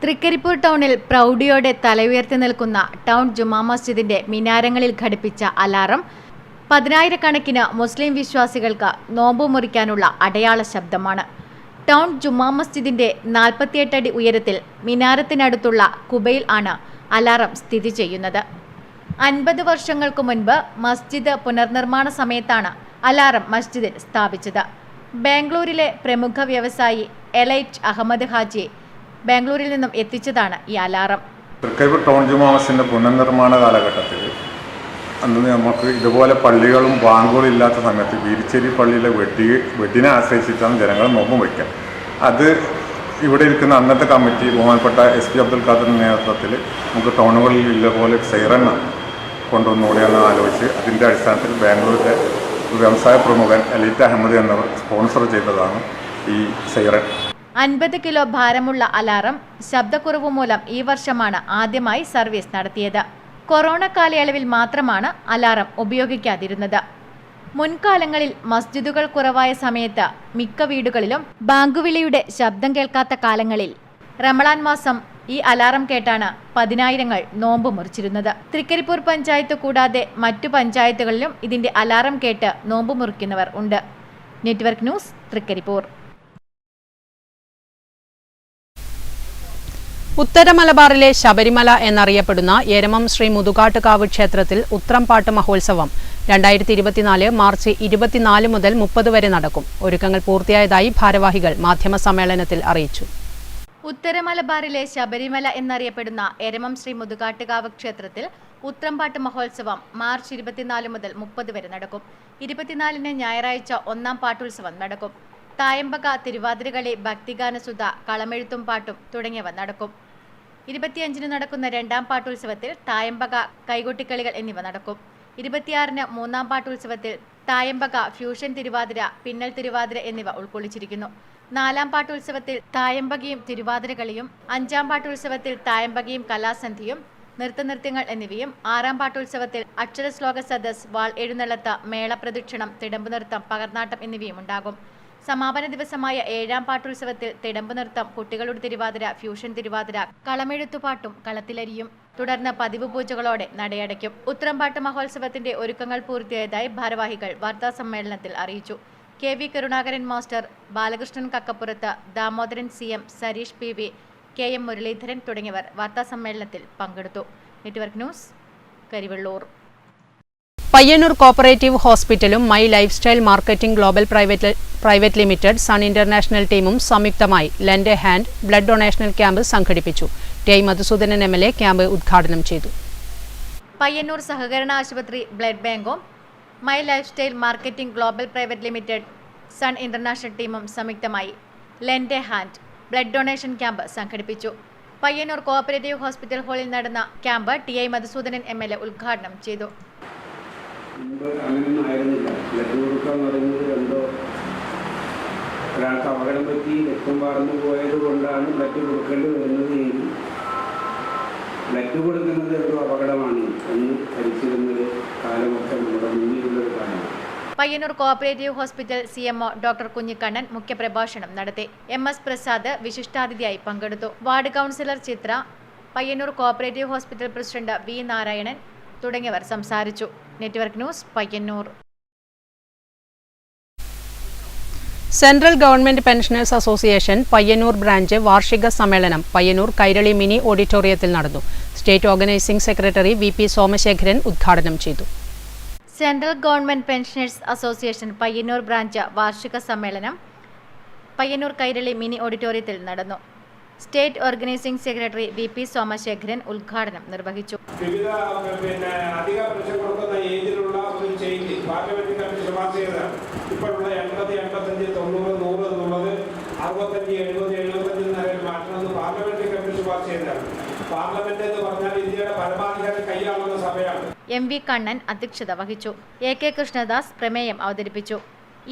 തൃക്കരിപ്പൂർ ടൗണിൽ പ്രൗഢിയോടെ തലയുയർത്തി നിൽക്കുന്ന ടൗൺ ജുമാ മസ്ജിദിന്റെ മിനാരങ്ങളിൽ ഘടിപ്പിച്ച അലാറം 10,000-കണക്കിന് മുസ്ലിം വിശ്വാസികൾക്ക് നോമ്പ് മുറിക്കാനുള്ള അടയാള ശബ്ദമാണ്. ടൗൺ ജുമാ മസ്ജിദിന്റെ 48 അടി ഉയരത്തിൽ മിനാരത്തിനടുത്തുള്ള കുബയിൽ ആണ് അലാറം സ്ഥിതി ചെയ്യുന്നത്. 50 വർഷങ്ങൾക്ക് മുൻപ് മസ്ജിദ് പുനർനിർമ്മാണ സമയത്താണ് അലാറം മസ്ജിദിൽ സ്ഥാപിച്ചത്. ബാംഗ്ലൂരിലെ പ്രമുഖ വ്യവസായി എലൈറ്റ് അഹമ്മദ് ഹാജിയെ ബാംഗ്ലൂരിൽ നിന്നും എത്തിച്ചതാണ് ഈ അലാറം. തൃക്കരിപ്പൂർ ടൗൺ ജുമാ മസ്ജിദിന്റെ പുനർനിർമ്മാണ കാലഘട്ടത്തിൽ അന്ന് നമുക്ക് ഇതുപോലെ പള്ളികളും ബാങ്കുകളും ഇല്ലാത്ത സമയത്ത് വീരിച്ചേരി പള്ളിയിലെ വെട്ടിനെ ആശ്രയിച്ചിട്ടാണ് ജനങ്ങൾ നോമ്പ് വയ്ക്കുക. അത് ഇവിടെ ഇരിക്കുന്ന അന്നത്തെ കമ്മിറ്റി ബഹുമാനപ്പെട്ട SP അബ്ദുൽ ഖാദറിൻ്റെ നേതൃത്വത്തിൽ നമുക്ക് ടൗണുകളിൽ ഇല്ലപോലെ സൈറൻ കൊണ്ടുവന്നുകൂടിയാണെന്ന് ആലോചിച്ച് അതിൻ്റെ അടിസ്ഥാനത്തിൽ ബാംഗ്ലൂരിലെ വ്യവസായ പ്രമുഖൻ എലീറ്റ് അഹമ്മദ് എന്നവർ സ്പോൺസർ ചെയ്തതാണ് ഈ സൈറൻ. 50 കിലോ ഭാരമുള്ള അലാറം ശബ്ദക്കുറവ് മൂലം ഈ വർഷമാണ് ആദ്യമായി സർവീസ് നടത്തിയത്. കൊറോണ കാലയളവിൽ മാത്രമാണ് അലാറം ഉപയോഗിക്കാതിരുന്നത്. മുൻകാലങ്ങളിൽ മസ്ജിദുകൾ കുറവായ സമയത്ത് മിക്ക വീടുകളിലും ബാങ്കുവിളിയുടെ ശബ്ദം കേൾക്കാത്ത കാലങ്ങളിൽ റമളാൻ മാസം ഈ അലാറം കേട്ടാണ് 10,000 നോമ്പ് മുറിച്ചിരുന്നത്. തൃക്കരിപ്പൂർ പഞ്ചായത്ത് കൂടാതെ മറ്റു പഞ്ചായത്തുകളിലും ഇതിന്റെ അലാറം കേട്ട് നോമ്പ് മുറിക്കുന്നവർ ഉണ്ട്. Network news, Trikaripur. ഉത്തര മലബാറിലെ ശബരിമല എന്നറിയപ്പെടുന്ന എരമം ശ്രീ മുതുകാട്ടുകാവ് ക്ഷേത്രത്തിൽ ഉത്രംപാട്ട് മഹോത്സവം 2024 മാർച്ച് 24 മുതൽ 30 വരെ നടക്കും. ഒരുക്കങ്ങൾ പൂർത്തിയായതായി ഭാരവാഹികൾ മാധ്യമസമ്മേളനത്തിൽ അറിയിച്ചു. ഉത്തര മലബാറിലെ ശബരിമല എന്നറിയപ്പെടുന്ന എരമം ശ്രീ മുതുകാട്ടുകാവ് ക്ഷേത്രത്തിൽ ഉത്രംപാട്ട് മഹോത്സവം മാർച്ച് 24 മുതൽ 30 വരെ നടക്കും. 24-ന് ഞായറാഴ്ച ഒന്നാം പാട്ടുത്സവം നടക്കും. തായമ്പക, തിരുവാതിരകളി, ഭക്തിഗാനസുധ, കളമെഴുത്തും പാട്ടും തുടങ്ങിയവ നടക്കും. 25-ന് നടക്കുന്ന രണ്ടാം പാട്ടുത്സവത്തിൽ തായമ്പക, കൈകൊട്ടിക്കളികൾ എന്നിവ നടക്കും. 26-ന് മൂന്നാം പാട്ടുത്സവത്തിൽ തായമ്പക, ഫ്യൂഷൻ തിരുവാതിര, പിന്നൽ തിരുവാതിര എന്നിവ ഉൾക്കൊള്ളിച്ചിരിക്കുന്നു. നാലാം പാട്ടുത്സവത്തിൽ തായമ്പകയും തിരുവാതിരകളിയും, അഞ്ചാം പാട്ടുത്സവത്തിൽ തായമ്പകയും കലാസന്ധിയും, നൃത്തനൃത്യങ്ങൾ എന്നിവയും, ആറാം പാട്ടുത്സവത്തിൽ അക്ഷരശ്ലോക സദസ്, വാൾ എഴുന്നള്ളത്ത്, മേളപ്രദക്ഷിണം, തിടമ്പ് നൃത്തം, പകർനാട്ടം എന്നിവയും ഉണ്ടാകും. സമാപന ദിവസമായ ഏഴാം പാട്ടുത്സവത്തിൽ തിടമ്പ് നൃത്തം, കുട്ടികളുടെ തിരുവാതിര, ഫ്യൂഷൻ തിരുവാതിര, കളമെഴുത്തുപാട്ടും കളത്തിലരിയും. തുടർന്ന് പതിവ് പൂജകളോടെ നടയടയ്ക്കും. ഉത്രംപാട്ട് മഹോത്സവത്തിന്റെ ഒരുക്കങ്ങൾ പൂർത്തിയായതായി ഭാരവാഹികൾ വാർത്താസമ്മേളനത്തിൽ അറിയിച്ചു. KV Karunakaran master, Balakrishnan Kakkappurath, Damodaran CM, Sareesh PV, KM Muraleedharan തുടങ്ങിയവർ വാർത്താസമ്മേളനത്തിൽ പങ്കെടുത്തു. Network news, Karivellur. Payyanur cooperative ഹോസ്പിറ്റലും my life style marketing global private limited, sun international ടീമും സംയുക്തമായി lend a hand blood donation camp സംഘടിപ്പിച്ചു. TI മധുസൂദനൻ MLA ക്യാമ്പ് ഉദ്ഘാടനം ചെയ്തു. പയ്യന്നൂർ സഹകരണ ആശുപത്രി ബ്ലഡ് ബാങ്കും my life style marketing global private limited, sun international ടീമും സംയുക്തമായി lend a hand blood donation camp സംഘടിപ്പിച്ചു. പയ്യന്നൂർ കോഓപ്പറേറ്റീവ് ഹോസ്പിറ്റൽ ഹാളിൽ നടന്ന ക്യാമ്പ് TI മധുസൂദനൻ MLA ഉദ്ഘാടനം ചെയ്തു. അങ്ങനെയൊന്നും ആയിരുന്നില്ല. ബ്ലഡ് കൊടുക്കുക എന്ന് പറയുന്നത് എന്തോ ഒരാൾക്ക് അപകടം പറ്റി രക്തം വാർന്നു പോയത് കൊണ്ടാണ് ബ്ലഡ് കൊടുക്കേണ്ടി വരുന്നത് എങ്കിൽ ബ്ലഡ് കൊടുക്കുന്നത് എന്തോ അപകടമാണ് എന്ന് ധരിച്ചിരുന്നൊരു കാലമൊക്കെ നമ്മുടെ മുന്നിലുള്ളൊരു കാലമാണ്. Payyanur cooperative hospital CMO doctor Kunhikannan മുഖ്യപ്രഭാഷണം നടത്തി. MS പ്രസാദ് വിശിഷ്ടാതിഥിയായി പങ്കെടുത്തു. Ward councillor Chithra, Payyanur cooperative hospital president V Narayanan തുടങ്ങിയവർ സംസാരിച്ചു. Network news, Payyanur. Central government pensioners association Payyanur branch വാർഷിക സമ്മേളനം പയ്യന്നൂർ കൈരളി മിനി ഓഡിറ്റോറിയത്തിൽ നടന്നു. State organising secretary VP Somasekharan ഉദ്ഘാടനം ചെയ്തു. Central government pensioners association Payyanur branch വാർഷിക സമ്മേളനം പയ്യന്നൂർ കൈരളി മിനി ഓഡിറ്റോറിയത്തിൽ നടന്നു. State organising secretary VP Somasekharan ഉദ്ഘാടനം നിർവഹിച്ചു. വിവിധ അധിക പെൻഷൻ കൊടുക്കുന്ന ഏജിലുള്ള ഒരു ചേഞ്ച് പാർലമെന്റ് കമ്മിറ്റി ശുപാർശ ചെയ്തതാണ്. ഇപ്പോഴുള്ള 80, 85, 90, 100 എന്നുള്ളത് 65, 70, 75 നിലയിൽ മാറ്റണമെന്ന് പാർലമെന്റ് കമ്മിറ്റി ശുപാർശ ചെയ്തതാണ്. പാർലമെന്റ് എന്ന് പറഞ്ഞാൽ ഇന്ത്യയുടെ പരമാധികാരം കൈയാളുന്ന സഭയാണ്. MV കണ്ണൻ അധ്യക്ഷത വഹിച്ചു. AK കൃഷ്ണദാസ് പ്രമേയം അവതരിപ്പിച്ചു.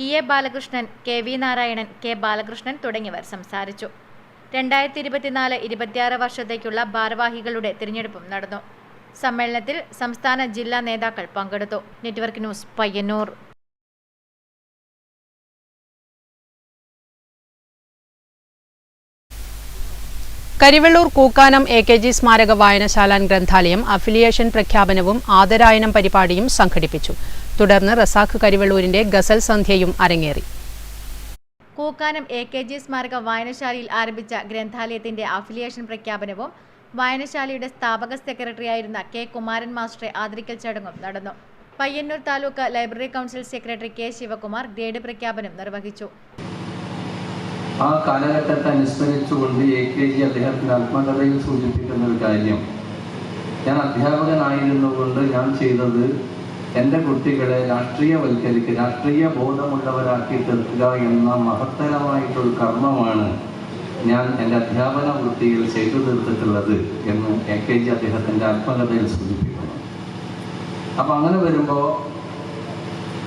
EA Balakrishnan, KV Narayanan, K Balakrishnan തുടങ്ങിയവർ സംസാരിച്ചു. 2024-26 വർഷത്തേക്കുള്ള ഭാരവാഹികളുടെ തിരഞ്ഞെടുപ്പും നടന്നു. സമ്മേളനത്തിൽ സംസ്ഥാന ജില്ലാ നേതാക്കൾ പങ്കെടുത്തു. Network news, Payyanur. Karivellur Kookkanam AKG സ്മാരക വായനശാല ഗ്രന്ഥാലയം അഫിലിയേഷൻ പ്രഖ്യാപനവും ആദരായനം പരിപാടിയും സംഘടിപ്പിച്ചു. തുടർന്ന് റസാഖ് കരിവെള്ളൂരിന്റെ ഗസൽ സന്ധ്യയും അരങ്ങേറി. കൂക്കാനം AKG സ്മാരക വായനശാലയിൽ ആരംഭിച്ച ഗ്രന്ഥാലയത്തിന്റെ അഫിലിയേഷൻ പ്രഖ്യാപനവും വായനശാലയുടെ സ്ഥാപക സെക്രട്ടറിയായിരുന്ന K കുമാരൻ മാസ്റ്ററെ ആദരിക്കൽ ചടങ്ങും നടന്നു. Payyanur taluk library council secretary K Sivakumar grade പ്രഖ്യാപനം നിർവഹിച്ചു. ആ കാലഘട്ടത്തെ അനുസ്മരിച്ചുകൊണ്ട് AKG അദ്ദേഹത്തിന്റെ ആത്മകഥയിൽ സൂചിപ്പിക്കുന്ന ഒരു കാര്യം, ഞാൻ അധ്യാപകനായിരുന്നുകൊണ്ട് ഞാൻ ചെയ്തത് എൻ്റെ കുട്ടികളെ രാഷ്ട്രീയവൽക്കരിക്കുക, രാഷ്ട്രീയ ബോധമുള്ളവരാക്കി തീർക്കുക എന്ന മഹത്തരമായിട്ടൊരു കർമ്മമാണ് ഞാൻ എൻ്റെ അധ്യാപന വൃത്തിയിൽ ചെയ്തു തീർത്തിട്ടുള്ളത് എന്ന് AKG അദ്ദേഹത്തിൻ്റെ ആത്മകഥയിൽ സൂചിപ്പിക്കുന്നു. അപ്പം അങ്ങനെ വരുമ്പോൾ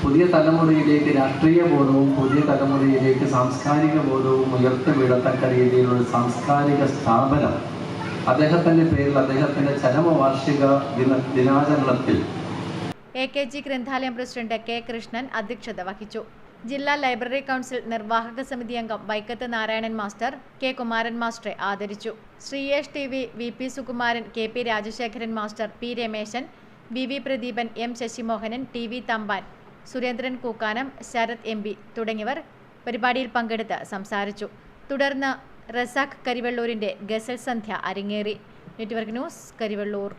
പുതിയ തലമുറയിലേക്ക് രാഷ്ട്രീയ ബോധവും പുതിയ തലമുറയിലേക്ക് സാംസ്കാരിക ബോധവും ഉയർത്തിവിടത്തക്ക രീതിയിലുള്ള സാംസ്കാരിക സ്ഥാപനം അദ്ദേഹത്തിൻ്റെ പേരിൽ അദ്ദേഹത്തിൻ്റെ ചരമവാർഷിക ദിനാചരണത്തിൽ AKG Granthalayam president K. Krishnan അധ്യക്ഷത വഹിച്ചു. ജില്ലാ ലൈബ്രറി കൗൺസിൽ നിർവാഹക സമിതി അംഗം വൈക്കത്ത് നാരായണൻ മാസ്റ്റർ, K. കുമാരൻ മാസ്റ്ററെ ആദരിച്ചു. Sreeyesh TV, VP Sukumaran, KP Rajasekharan master, P. Rameshan, VV Pradeepan, M. Sasimohanan, TV Thampan, Surendran Kookkanam, Sarath MP തുടങ്ങിയവർ പരിപാടിയിൽ പങ്കെടുത്ത് സംസാരിച്ചു. തുടർന്ന് റസാഖ് കരിവെള്ളൂരിന്റെ ഗസൽ സന്ധ്യ അരങ്ങേറി. Network news, Karivellur.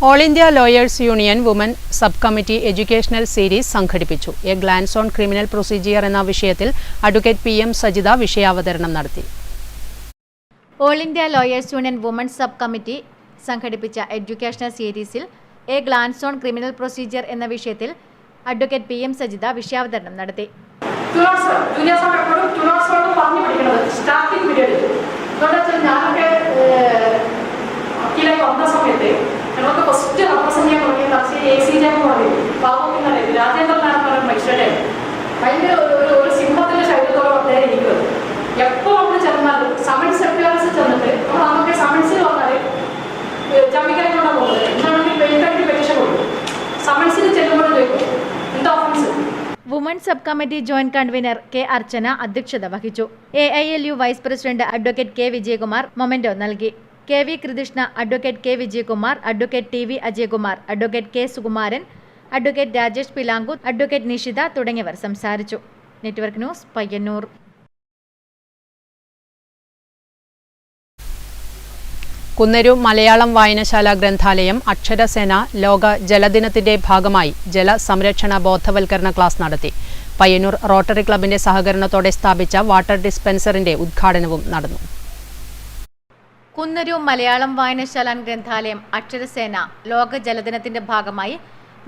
All India lawyers union woman sub committee educational series സംഘടിപ്പിച്ചു. A glance on criminal procedure എന്ന വിഷയത്തിൽ അഡ്വക്കേറ്റ് PM സജിത വിഷയാവതരണം നടത്തി. All India lawyers union woman sub committee സംഘടിപ്പിച്ച എഡ്യൂക്കേഷണൽ സീരീസിൽ a glance on criminal procedure എന്ന വിഷയത്തിൽ advocate PM Sajitha വിഷയാവതരണം നടത്തി. ഞങ്ങൾക്ക് ഫസ്റ്റ് റെപ്രസെന്റ് ചെയ്യാൻ തുടങ്ങിയത് ACJ എന്ന് പറയും പാവത്തിനല്ലേ രാജേന്ദ്രനാഥ് പറയുന്ന മനുഷ്യരെ ഭയങ്കര ഒരു സിംഹത്തിന്റെ ശരീരത്തോളം അദ്ദേഹം ഇരിക്കുന്നത്. എപ്പോൾ നമ്മൾ ചെന്നാലും സമൻസ് അപ്പിയറൻസ് ചെന്നിട്ട് നമ്മൾ അന്നൊക്കെ സമൻസിൽ വന്നാൽ ജാമ്യക്കാരെ കൊണ്ടാണ് പോകുന്നത്. എന്താണെങ്കിൽ പെയിന്ററിന് പെറ്റീഷൻ കൊടുക്കും. സമൻസിൽ ചെല്ലുമ്പോൾ ചോദിക്കും എന്താ offence. Woman sub committee joint convener K. Archana അധ്യക്ഷത വഹിച്ചു. AILU vice president advocate K. Vijayakumar memento നൽകി. KV Krishna, advocate K. Vijayakumar, advocate TV Ajayakumar, advocate K. Sukumaran, advocate Rajesh Pilanku, advocate Nishitha തുടങ്ങിയവർ സംസാരിച്ചു. Network news, Payyanur. കുന്നരു മലയാളം വായനശാല ഗ്രന്ഥാലയം അക്ഷരസേന ലോക ജലദിനത്തിന്റെ ഭാഗമായി ജലസംരക്ഷണ ബോധവൽക്കരണ ക്ലാസ് നടത്തി. പയ്യന്നൂർ റോട്ടറി ക്ലബിന്റെ സഹകരണത്തോടെ സ്ഥാപിച്ച വാട്ടർ ഡിസ്പെൻസറിന്റെ ഉദ്ഘാടനവും നടന്നു. കുന്നരു മലയാളം വായനശാല ഗ്രന്ഥാലയം അക്ഷരസേന ലോക ജലദിനത്തിന്റെ ഭാഗമായി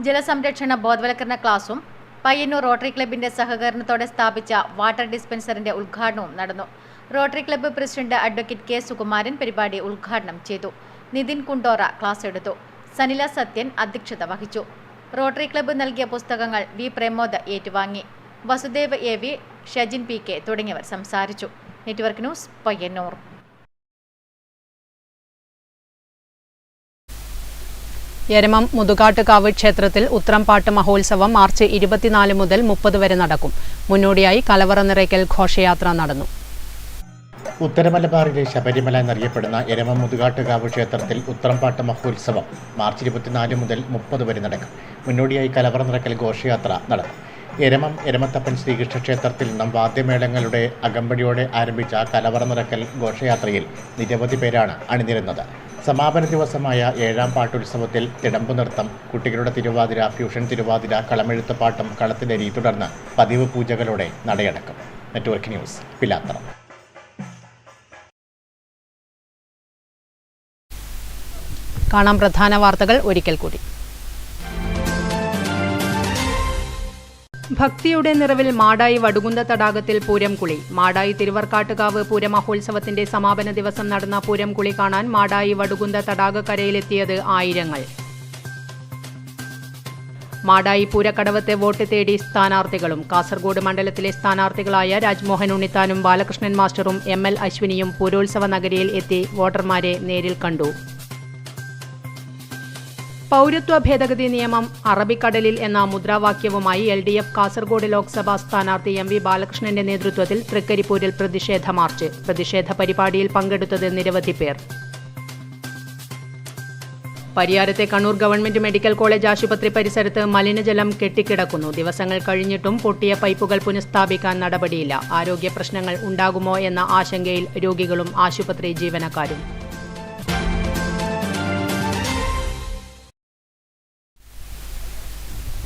ജലസംരക്ഷണ ബോധവൽക്കരണ ക്ലാസും പയ്യന്നൂർ റോട്ടറി ക്ലബിന്റെ സഹകരണത്തോടെ സ്ഥാപിച്ച വാട്ടർ ഡിസ്പെൻസറിന്റെ ഉദ്ഘാടനവും നടന്നു. Rotary club president advocate K. Sukumaran പരിപാടി ഉദ്ഘാടനം ചെയ്തു. നിതിൻ കുണ്ടോറ ക്ലാസ് എടുത്തു. സനില സത്യൻ അധ്യക്ഷത വഹിച്ചു. റോട്ടറി ക്ലബ്ബ് നൽകിയ പുസ്തകങ്ങൾ V. പ്രമോദ് ഏറ്റുവാങ്ങി. വസുദേവ് AV, ഷജിൻ PK തുടങ്ങിയവർ സംസാരിച്ചു. Network news, Payyanur. എരമം മുതുകാട്ടുകാവ് ക്ഷേത്രത്തിൽ ഉത്രംപാട്ട് മഹോത്സവം മാർച്ച് 24 മുതൽ 30 വരെ നടക്കും. മുന്നോടിയായി കലവറ നിറയ്ക്കൽ ഘോഷയാത്ര നടന്നു. ഉത്തരമലബാറിലെ ശബരിമല എന്നറിയപ്പെടുന്ന എരമം മുതുകാട്ടുകാവ് ക്ഷേത്രത്തിൽ ഉത്രംപാട്ട് മഹോത്സവം മാർച്ച് 24 മുതൽ 30 വരെ നടക്കും. മുന്നോടിയായി കലവറ നിറയ്ക്കൽ ഘോഷയാത്ര നടക്കും. എരമം എരമത്തപ്പൻ ശ്രീകൃഷ്ണ ക്ഷേത്രത്തിൽ നിന്നും വാദ്യമേളങ്ങളുടെ അകമ്പടിയോടെ ആരംഭിച്ച കലവറ നിറയ്ക്കൽ ഘോഷയാത്രയിൽ നിരവധി പേരാണ് അണിനിരുന്നത്. സമാപന ദിവസമായ 7ാം പാട്ടുത്സവത്തിൽ തിടമ്പു നൃത്തം, കുട്ടികളുടെ തിരുവാതിര, ഫ്യൂഷൻ തിരുവാതിര, കളമെഴുത്തുപാട്ടും കളത്തിലരി, തുടർന്ന് പതിവ് പൂജകളോടെ നടയടക്കും. Network news, Pilathara. കാണാം പ്രധാന വാർത്തകൾ ഒരിക്കൽ കൂടി. ഭക്തിയുടെ നിറവിൽ മാടായി വടുകുന്ത തടാകത്തിൽ പൂരംകുളി. മാടായി തിരുവർക്കാട്ടുകാവ് പൂരമഹോത്സവത്തിന്റെ സമാപന ദിവസം നടന്ന പൂരംകുളി കാണാൻ മാടായി വടുകുന്ത തടാകക്കരയിലെത്തിയത് ആയിരങ്ങൾ. മാടായി പൂരക്കടവത്തെ വോട്ട് തേടി സ്ഥാനാർത്ഥികളും. കാസർഗോഡ് മണ്ഡലത്തിലെ സ്ഥാനാർത്ഥികളായ രാജ്മോഹൻ ഉണ്ണിത്താനും ബാലകൃഷ്ണൻ മാസ്റ്ററും ML അശ്വിനിയും പൂരോത്സവ നഗരിയിൽ എത്തി വോട്ടർമാരെ നേരിൽ കണ്ടു. പൗരത്വ ഭേദഗതി നിയമം അറബിക്കടലിൽ എന്ന മുദ്രാവാക്യവുമായി LDF കാസർഗോഡ് ലോക്സഭാ സ്ഥാനാർത്ഥി MV ബാലകൃഷ്ണന്റെ നേതൃത്വത്തിൽ തൃക്കരിപ്പൂരിൽ പ്രതിഷേധ മാർച്ച്. പ്രതിഷേധ പരിപാടിയിൽ പങ്കെടുത്തത് നിരവധി പേർ. പരിയാരത്തെ കണ്ണൂർ ഗവൺമെന്റ് മെഡിക്കൽ കോളേജ് ആശുപത്രി പരിസരത്ത് മലിനജലം കെട്ടിക്കിടക്കുന്നു. ദിവസങ്ങൾ കഴിഞ്ഞിട്ടും പൊട്ടിയ പൈപ്പുകൾ പുനഃസ്ഥാപിക്കാൻ നടപടിയില്ല. ആരോഗ്യ പ്രശ്നങ്ങൾ ഉണ്ടാകുമോ എന്ന ആശങ്കയിൽ രോഗികളും ആശുപത്രി ജീവനക്കാരും.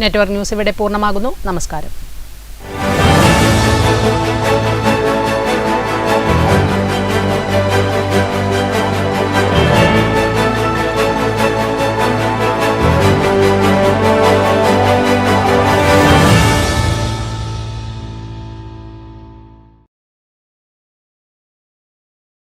നെറ്റ്വർക്ക് ന്യൂസ് ഇവിടെ പൂർണ്ണമാകുന്നു. നമസ്കാരം.